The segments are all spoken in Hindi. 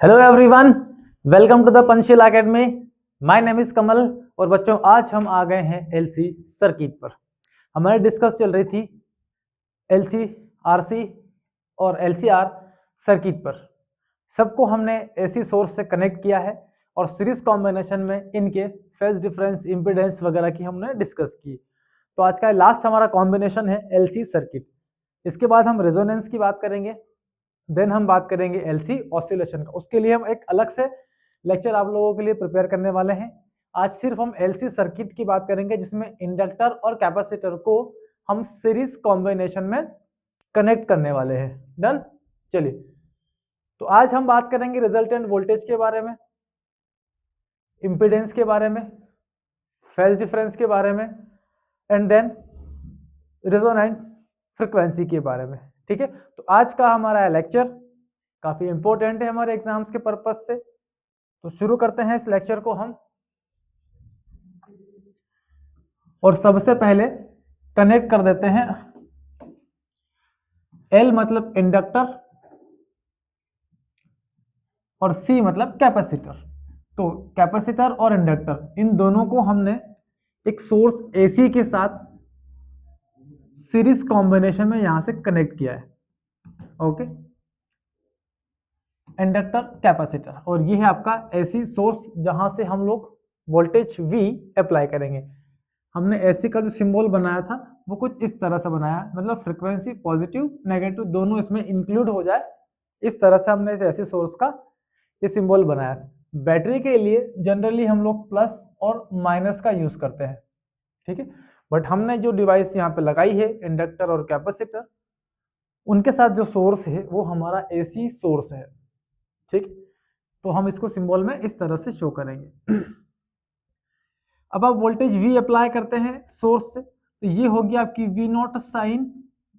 Hello everyone, welcome to the Panchsheel Academy. My name is Kamal. और बच्चों, आज हम आ गए हैं एलसी सर्किट पर। हमारी डिस्कस चल रही थी एलसी, आरसी और एलसीआर सर्किट पर। सबको हमने एसी सोर्स से कनेक्ट किया है और सीरीज कॉम्बिनेशन में इनके फेज डिफरेंस, इम्पीडेंस वगैरह की हमने डिस्कस की। तो आज का लास्ट हमारा कॉम्बिनेशन है एलसी सर्किट। इसके बाद हम रेजोनेंस की बात करेंगे, देन हम बात करेंगे एलसी ऑसिलेशन का। उसके लिए हम एक अलग से लेक्चर आप लोगों के लिए प्रिपेयर करने वाले हैं। आज सिर्फ हम एलसी सर्किट की बात करेंगे, जिसमें इंडक्टर और कैपेसिटर को हम सीरीज कॉम्बिनेशन में कनेक्ट करने वाले हैं। डन। चलिए, तो आज हम बात करेंगे रिजल्टेंट वोल्टेज के बारे में, इंपीडेंस के बारे में, फेज डिफरेंस के बारे में, एंड देन रेजोनेंट फ्रिक्वेंसी के बारे में। ठीक है, तो आज का हमारा लेक्चर काफी इंपॉर्टेंट है हमारे एग्जाम्स के पर्पज से। तो शुरू करते हैं इस लेक्चर को हम। और सबसे पहले कनेक्ट कर देते हैं एल मतलब इंडक्टर और सी मतलब कैपेसिटर। तो कैपेसिटर और इंडक्टर, इन दोनों को हमने एक सोर्स एसी के साथ सीरीज कॉम्बिनेशन में यहां से कनेक्ट किया है। ओके, इंडक्टर, कैपेसिटर, और ये है आपका एसी सोर्स जहां से हम लोग वोल्टेज V अप्लाई करेंगे। हमने एसी का जो सिंबल बनाया था वो कुछ इस तरह से बनाया, मतलब फ्रीक्वेंसी पॉजिटिव नेगेटिव दोनों इसमें इंक्लूड हो जाए, इस तरह से हमने इस एसी सोर्स का ये सिंबल बनाया। बैटरी के लिए जनरली हम लोग प्लस और माइनस का यूज करते हैं, ठीक है। बट हमने जो डिवाइस यहाँ पे लगाई है, इंडक्टर और कैपेसिटर, उनके साथ जो सोर्स है वो हमारा एसी सोर्स है, ठीक। तो हम इसको सिंबल में इस तरह से शो करेंगे। अब आप वोल्टेज V अप्लाई करते हैं सोर्स से, तो ये होगी आपकी V not sine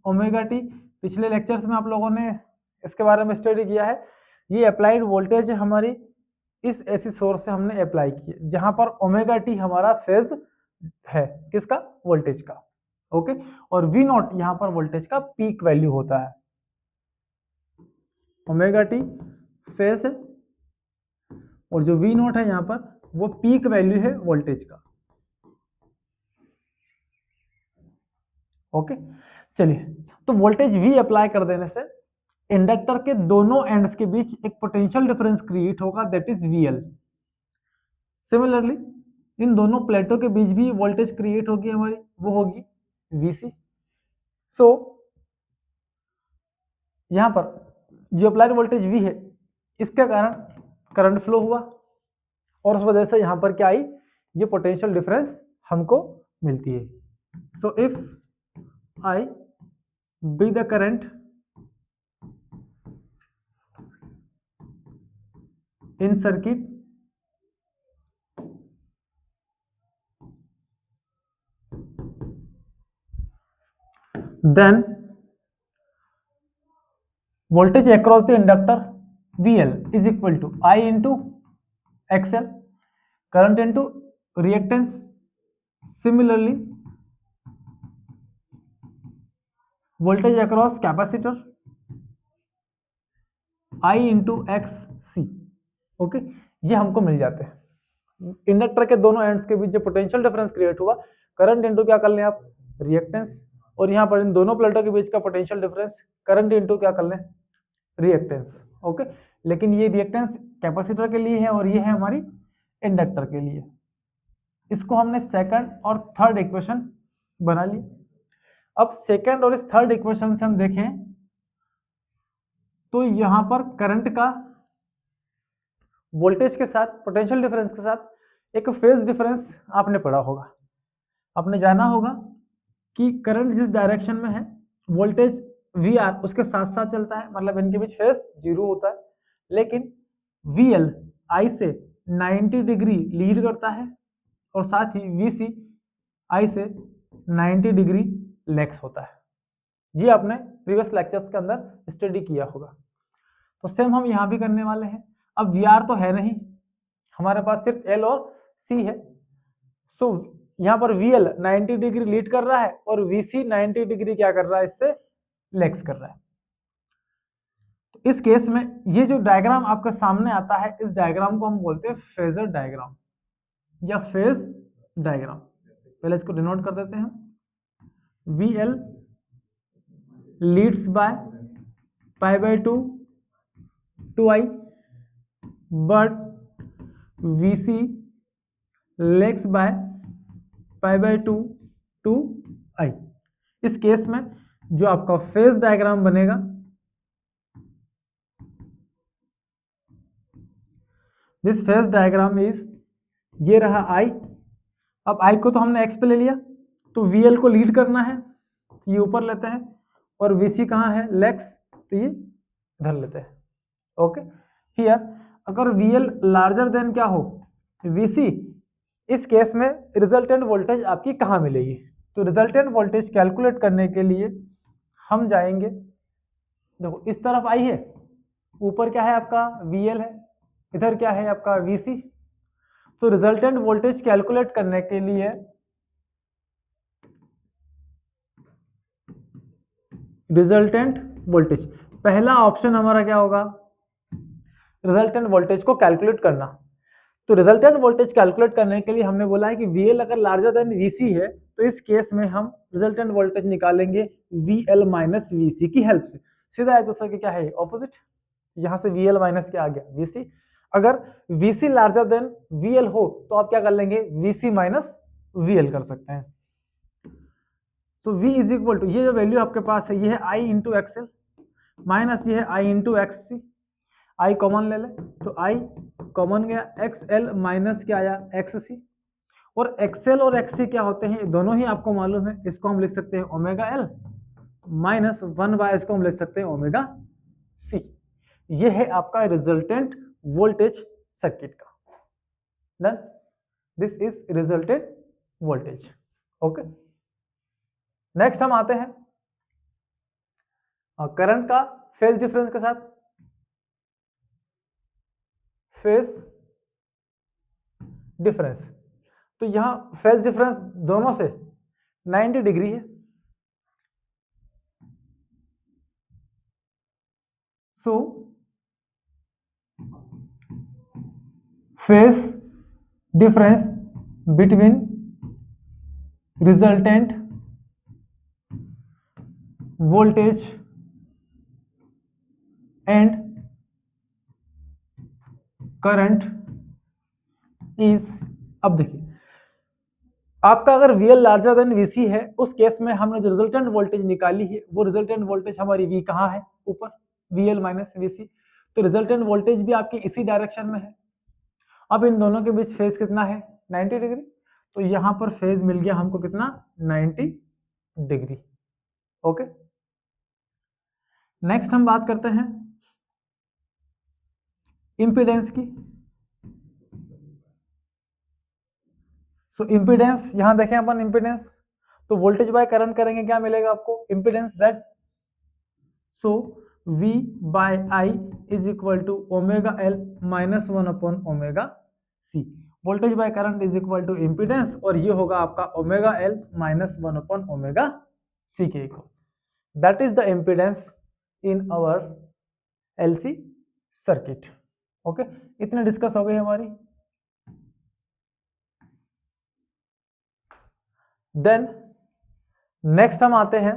omega T. पिछले लेक्चर्स में आप लोगों ने इसके बारे में स्टडी किया है। ये अप्लाइड वोल्टेज है हमारी, इस एसी सोर्स से हमने अप्लाई की है, जहां पर ओमेगा टी हमारा फेज है किसका, वोल्टेज का। ओके, और V नॉट यहाँ पर वोल्टेज का पीक वैल्यू होता है। ओमेगा टी फेज है और जो V नॉट है यहाँ पर वो पीक वैल्यू है वोल्टेज का। ओके, चलिए, तो वोल्टेज V अप्लाई कर देने से इंडक्टर के दोनों एंड्स के बीच एक पोटेंशियल डिफरेंस क्रिएट होगा, that is VL। Similarly in दोनों प्लेटों के बीच भी वोल्टेज क्रिएट होगी हमारी, वो होगी VC। सो यहां पर जो अप्लाइड वोल्टेज V है, इसके कारण करंट फ्लो हुआ और उस वजह से यहां पर क्या आई, ये पोटेंशियल डिफरेंस हमको मिलती है। So if I be the current in circuit, then voltage across the inductor VL is equal to I into XL, current into reactance. Similarly, voltage across capacitor I into XC। Okay, ये हमको मिल जाते हैं। इंडक्टर के दोनों एंड्स के बीच जो पोटेंशियल डिफरेंस क्रिएट हुआ, करंट इंटू क्या कर लें आप, रिएक्टेंस, और यहाँ पर इन दोनों प्लेटों के बीच का पोटेंशियल डिफरेंस करंट इंटू क्या कर लें, रिएक्टेंस। ओके, लेकिन ये रिएक्टेंस कैपेसिटर के लिए है और ये है हमारी इंडक्टर के लिए। इसको हमने सेकंड और थर्ड इक्वेशन बना ली। अब सेकंड और इस थर्ड इक्वेशन से हम देखें तो यहां पर करंट का वोल्टेज के साथ, पोटेंशियल डिफरेंस के साथ एक फेज डिफरेंस आपने पढ़ा होगा। आपने जाना होगा कि करंट जिस डायरेक्शन में है, वोल्टेज VR उसके साथ साथ चलता है, मतलब इनके बीच फेज जीरो होता है। लेकिन VL I से 90 डिग्री लीड करता है और साथ ही VC I से 90 डिग्री लेग्स होता है। ये आपने प्रीवियस लेक्चर्स के अंदर स्टडी किया होगा। तो सेम हम यहाँ भी करने वाले हैं। अब VR तो है नहीं, हमारे पास सिर्फ L और C है। सो यहाँ पर VL 90 डिग्री लीड कर रहा है और VC 90 डिग्री क्या कर रहा है, इससे लेग्स कर रहा है। तो इस केस में ये जो डायग्राम आपके सामने आता है, इस डायग्राम को हम बोलते हैं फेजर डायग्राम या फेज डायग्राम। पहले इसको डिनोट कर देते हैं, VL leads by π/2 to I, but VC lags by π/2 to I। इस केस में जो आपका फेज डायग्राम बनेगा, दिस फेज डायग्राम इज, ये रहा I। अब I को तो हमने x पे ले लिया, तो VL को लीड करना है, ये ऊपर लेते हैं, और VC कहाँ है, लेग्स, तो ये इधर लेते हैं। ओके, हियर अगर VL लार्जर देन क्या हो, VC, इस केस में रिजल्टेंट वोल्टेज आपकी कहाँ मिलेगी? तो रिजल्टेंट वोल्टेज कैलकुलेट करने के लिए हम जाएंगे, देखो इस तरफ I है, ऊपर क्या है आपका VL है, इधर क्या है आपका VC। तो रिजल्टेंट वोल्टेज कैलकुलेट करने के लिए रिजल्टेंट वोल्टेज, पहला ऑप्शन हमारा क्या होगा, रिजल्टेंट वोल्टेज को कैलकुलेट करना। तो रिजल्टेंट वोल्टेज कैलकुलेट करने के लिए हमने बोला है कि VL अगर लार्जर देन VC है, तो इस केस में हम रिजल्टेंट वोल्टेज निकालेंगे VL माइनस VC की हेल्प से। सीधा एक दूसरे के क्या है, ऑपोजिट, यहां से VL माइनस क्या आ गया, VC। अगर VC लार्जर देन VL हो तो आप क्या कर लेंगे, VC माइनस VL कर सकते हैं। तो V इज इक्वल टू, ये जो वैल्यू आपके पास है ये है I इंटू XL माइनस ये है I into XC। I common ले ले, तो I कॉमन गया, XL माइनस क्या आया, XC। और XL और XC क्या होते हैं, दोनों ही आपको मालूम है। इसको हम लिख सकते हैं ओमेगा L माइनस 1/, इसको हम लिख सकते हैं ओमेगा C। ये है आपका रिजल्टेंट वोल्टेज सर्किट का। Done, this is resultant voltage. Okay, next हम आते हैं करंट का फेज डिफरेंस के साथ। फेज डिफरेंस, तो यहां फेज डिफरेंस दोनों से 90 डिग्री है। So phase difference between resultant voltage and current is, अब देखिए आपका अगर VL लार्जर देन VC है, उस केस में हमने जो रिजल्टेंट वोल्टेज निकाली है, वो रिजल्टेंट वोल्टेज हमारी V कहाँ है, ऊपर, VL माइनस VC। तो रिजल्टेंट वोल्टेज भी आपकी इसी डायरेक्शन में है। अब इन दोनों के बीच फेज कितना है, 90 डिग्री। तो यहां पर फेज मिल गया हमको कितना, 90 डिग्री। ओके, नेक्स्ट हम बात करते हैं इंपीडेंस की। सो इंपीडेंस, यहां देखें अपन इंपीडेंस, तो वोल्टेज बाय करंट करेंगे, क्या मिलेगा आपको, impedance Z। So V by I is equal to omega L minus omega C। Voltage by current is equal to impedance, और ये होगा आपका omega L minus omega C के इक्वल। That is the impedance in our LC circuit. Okay, इतने डिस्कस हो गई हमारी। देन नेक्स्ट हम आते हैं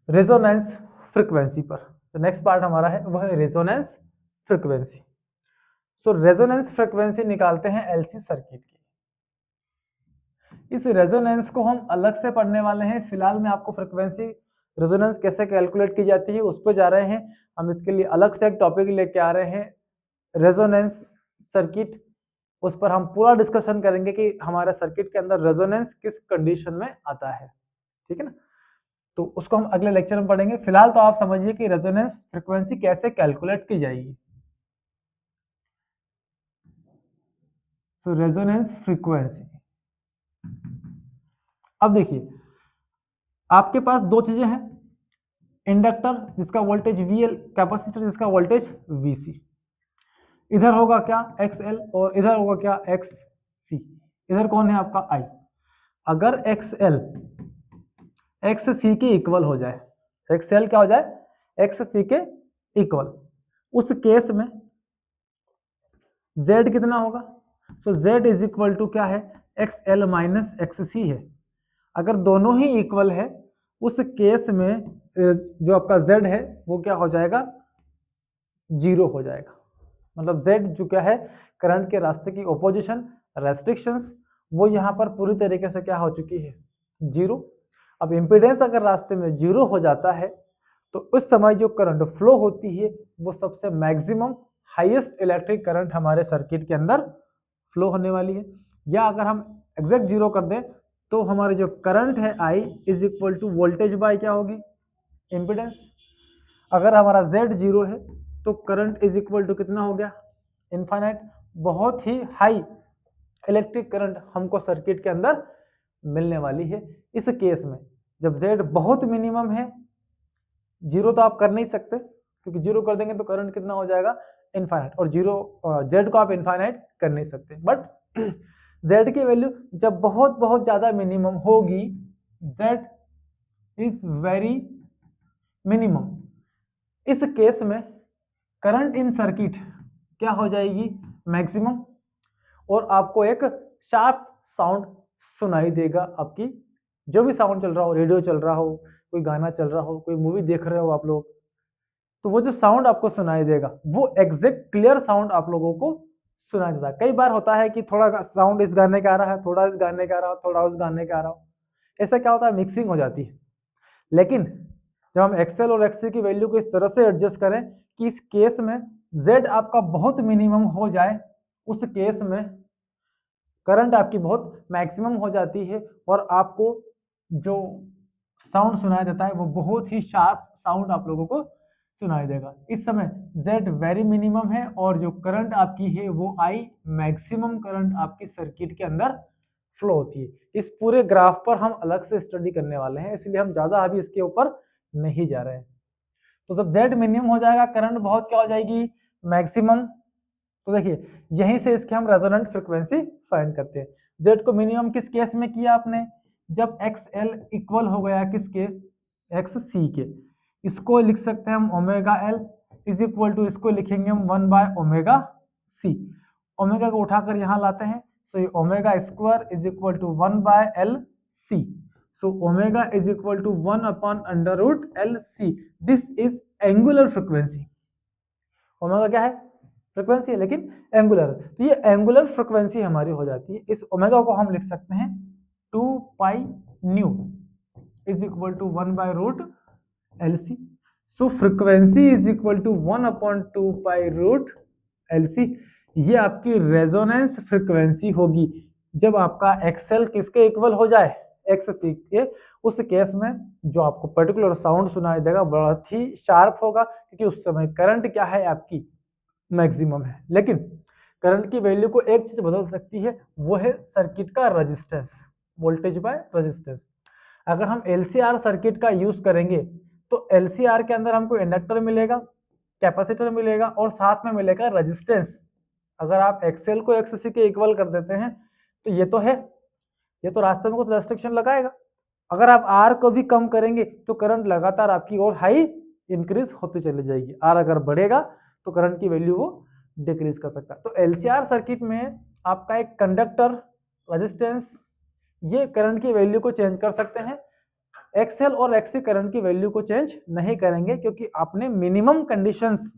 रेजोनेंस फ्रीक्वेंसी पर। तो नेक्स्ट पार्ट हमारा है वह है रेजोनेंस फ्रीक्वेंसी। सो रेजोनेंस फ्रीक्वेंसी निकालते हैं LC सर्किट की। इस रेजोनेंस को हम अलग से पढ़ने वाले हैं। फिलहाल मैं आपको फ्रीक्वेंसी रेजोनेंस कैसे कैलकुलेट की जाती है उस पर जा रहे हैं। हम इसके लिए अलग से एक टॉपिक लेके आ रहे हैं, रेजोनेंस सर्किट। उस पर हम पूरा डिस्कशन करेंगे कि हमारे सर्किट के अंदर रेजोनेंस किस कंडीशन में आता है, ठीक है ना। तो उसको हम अगले लेक्चर में पढ़ेंगे। फिलहाल तो आप समझिए कि रेजोनेंस फ्रीक्वेंसी कैसे कैलकुलेट की जाएगी। सो रेजोनेंस फ्रीक्वेंसी, अब देखिए आपके पास दो चीजें हैं, इंडक्टर जिसका वोल्टेज VL, कैपेसिटर जिसका वोल्टेज VC। इधर होगा क्या XL और इधर होगा क्या XC। इधर कौन है आपका I। अगर XL XC के इक्वल हो जाए, XL क्या हो जाए, XC के इक्वल। उस केस में Z कितना होगा? सो Z इज इक्वल टू क्या है? XL माइनस XC है। अगर दोनों ही इक्वल है उस केस में जो आपका Z है वो क्या हो जाएगा? 0 हो जाएगा। मतलब Z जो क्या है, करंट के रास्ते की ओपोजिशन, रेस्ट्रिक्शंस, वो यहाँ पर पूरी तरीके से क्या हो चुकी है? 0। अब इम्पीडेंस अगर रास्ते में 0 हो जाता है तो उस समय जो करंट फ्लो होती है वो सबसे मैक्सिमम हाईएस्ट इलेक्ट्रिक करंट हमारे सर्किट के अंदर फ्लो होने वाली है। या अगर हम एग्जैक्ट 0 कर दें तो हमारे जो करंट है I is equal to voltage by क्या होगी? इम्पीडेंस। अगर हमारा Z 0 है तो करंट इज इक्वल टू कितना हो गया? इनफाइनाइट। बहुत ही हाई इलेक्ट्रिक करंट हमको सर्किट के अंदर मिलने वाली है। इस केस में जब Z बहुत मिनिमम है, 0 तो आप कर नहीं सकते क्योंकि 0 कर देंगे तो करंट कितना हो जाएगा? इनफाइनाइट। और 0 Z को आप इनफाइनाइट कर नहीं सकते। बट Z की वैल्यू जब बहुत बहुत ज्यादा मिनिमम होगी, Z इज वेरी मिनिमम, इस केस में करंट इन सर्किट क्या हो जाएगी? मैक्सिमम। और आपको एक शार्प साउंड सुनाई देगा। आपकी जो भी साउंड चल रहा हो, रेडियो चल रहा हो, कोई गाना चल रहा हो, कोई मूवी देख रहे हो आप लोग, तो वो जो साउंड आपको सुनाई देगा वो एग्जैक्ट क्लियर साउंड आप लोगों को सुनाई देता है। कई बार होता है कि थोड़ा साउंड इस गाने का आ रहा है, थोड़ा इस गाने का आ रहा है, थोड़ा उस गाने का आ रहा हो, ऐसा क्या होता है? मिक्सिंग हो जाती है। लेकिन जब हम XL और XC की वैल्यू को इस तरह से एडजस्ट करें कि इस केस में Z आपका बहुत मिनिमम हो जाए, उस केस में करंट आपकी बहुत मैक्सिमम हो जाती है और आपको जो साउंड सुनाई देता है वो बहुत ही शार्प साउंड आप लोगों को सुनाई देगा। इस समय Z वेरी मिनिमम है और जो करंट आपकी है वो I मैक्सिमम करंट आपकी सर्किट के अंदर फ्लो होती है। इस पूरे ग्राफ पर हम अलग से स्टडी करने वाले हैं, इसलिए हम ज्यादा अभी इसके ऊपर नहीं जा रहे हैं। तो जब Z मिनिमम हो जाएगा, करंट बहुत क्या हो जाएगी? मैक्सिमम। तो देखिए यहीं से इसके हम रेजोनेंट फ्रीक्वेंसी फाइंड करते हैं। Z को मिनिमम किस केस में किया आपने? जब XL इक्वल हो गया किसके? XC के। इसको लिख सकते हैं हम omega L is equal to, इसको लिखेंगे हम 1 बाय ओमेगा C। ओमेगा को उठाकर यहाँ लाते हैं, सो ये omega square is equal to 1 by LC। So omega is equal to 1 upon under root LC। This is angular frequency. Omega क्या है? फ्रीक्वेंसी है, लेकिन एंगुलर। तो ये एंगुलर फ्रीक्वेंसी हमारी हो जाती है। इस ओमेगा को हम लिख सकते हैं 2 pi nu is equal to 1 by root LC। So frequency is equal to 1 upon 2 pi root LC। ये आपकी रेजोनेंस फ्रीक्वेंसी होगी जब आपका XL किसके इक्वल हो जाए? XC के। उस केस में जो आपको पर्टिकुलर साउंड सुनाई देगा बहुत ही शार्प होगा क्योंकि उस समय करंट क्या है? आपकी मैक्सिमम है। लेकिन करंट की वैल्यू को एक चीज बदल सकती है, वो है सर्किट का रेजिस्टेंस, वोल्टेज बाय रेजिस्टेंस। अगर हम LCR सर्किट का यूज करेंगे तो LCR के अंदर हमको इंडक्टर मिलेगा, कैपेसिटर मिलेगा और साथ में मिलेगा रेजिस्टेंस। अगर आप XL को XC के इक्वल कर देते हैं तो ये तो है, ये तो रास्ते में कुछ रेस्ट्रिक्शन लगाएगा। अगर आप R को भी कम करेंगे तो करंट लगातार आपकी और हाई इंक्रीज होती चली जाएगी। R अगर बढ़ेगा तो करंट की वैल्यू वो डिक्रीज कर सकता है। तो LCR सर्किट में आपका एक कंडक्टर, रेजिस्टेंस, ये करंट की वैल्यू को चेंज कर सकते हैं। XL और XC करंट की वैल्यू को चेंज नहीं करेंगे क्योंकि आपने मिनिमम कंडीशंस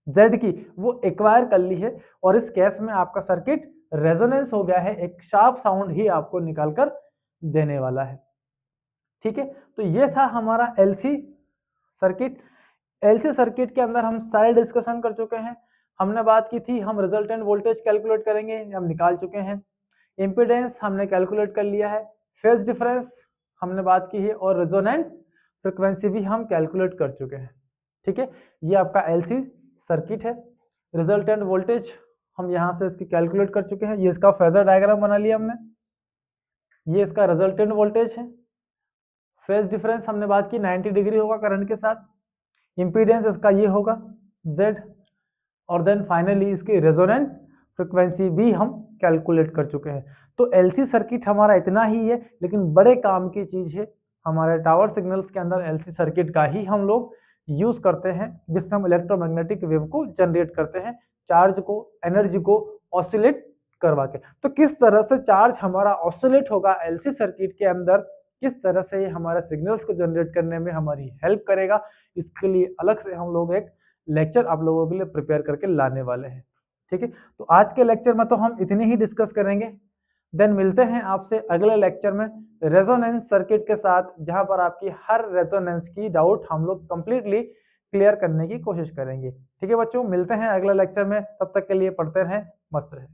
Z की वो एक्वायर कर ली है और इस केस में आपका सर्किट रेजोनेंस हो गया है, एक शार्प साउंड ही आपको निकालकर देने वाला है। ठीक है, तो ये था हमारा LC सर्किट। LC सर्किट के अंदर हम सारे डिस्कशन कर चुके हैं। हमने बात की थी हम रिजल्टेंट वोल्टेज कैलकुलेट करेंगे, हम निकाल चुके हैं। इम्पीडेंस हमने कैलकुलेट कर लिया है, फेज डिफरेंस हमने बात की है और रेजोनेंट फ्रीक्वेंसी भी हम कैलकुलेट कर चुके हैं। ठीक है, ये आपका LC सर्किट है। रिजल्टेंट वोल्टेज हम यहाँ से इसकी कैलकुलेट कर चुके हैं, ये इसका फेजर डायग्राम बना लिया हमने, ये इसका रिजल्टेंट वोल्टेज है। फेज डिफरेंस हमने बात की 90 डिग्री होगा करंट के साथ। इम्पीडेंस इसका ये होगा Z और देन फाइनली इसकी रेजोनेंट फ्रीक्वेंसी भी हम कैलकुलेट कर चुके हैं। तो LC सर्किट हमारा इतना ही है, लेकिन बड़े काम की चीज है। हमारे टावर सिग्नल्स के अंदर LC सर्किट का ही हम लोग यूज करते हैं, जिससे हम इलेक्ट्रोमैग्नेटिक वेव को जनरेट करते हैं, चार्ज को, एनर्जी को ऑसिलेट करवा के। तो किस तरह से चार्ज हमारा ऑसिलेट होगा एलसी सर्किट के अंदर, किस तरह से ये हमारे सिग्नल्स को जनरेट करने में हमारी हेल्प करेगा, इसके लिए अलग से हम लोग एक लेक्चर आप लोगों के लिए प्रिपेयर करके लाने वाले हैं। ठीक है, तो आज के लेक्चर में तो हम इतनी ही डिस्कस करेंगे। देन मिलते हैं आपसे अगले लेक्चर में रेजोनेंस सर्किट के साथ, जहां पर आपकी हर रेजोनेंस की डाउट हम लोग कंप्लीटली क्लियर करने की कोशिश करेंगे। ठीक है बच्चों, मिलते हैं अगले लेक्चर में, तब तक के लिए पढ़ते रहें, मस्त रहें।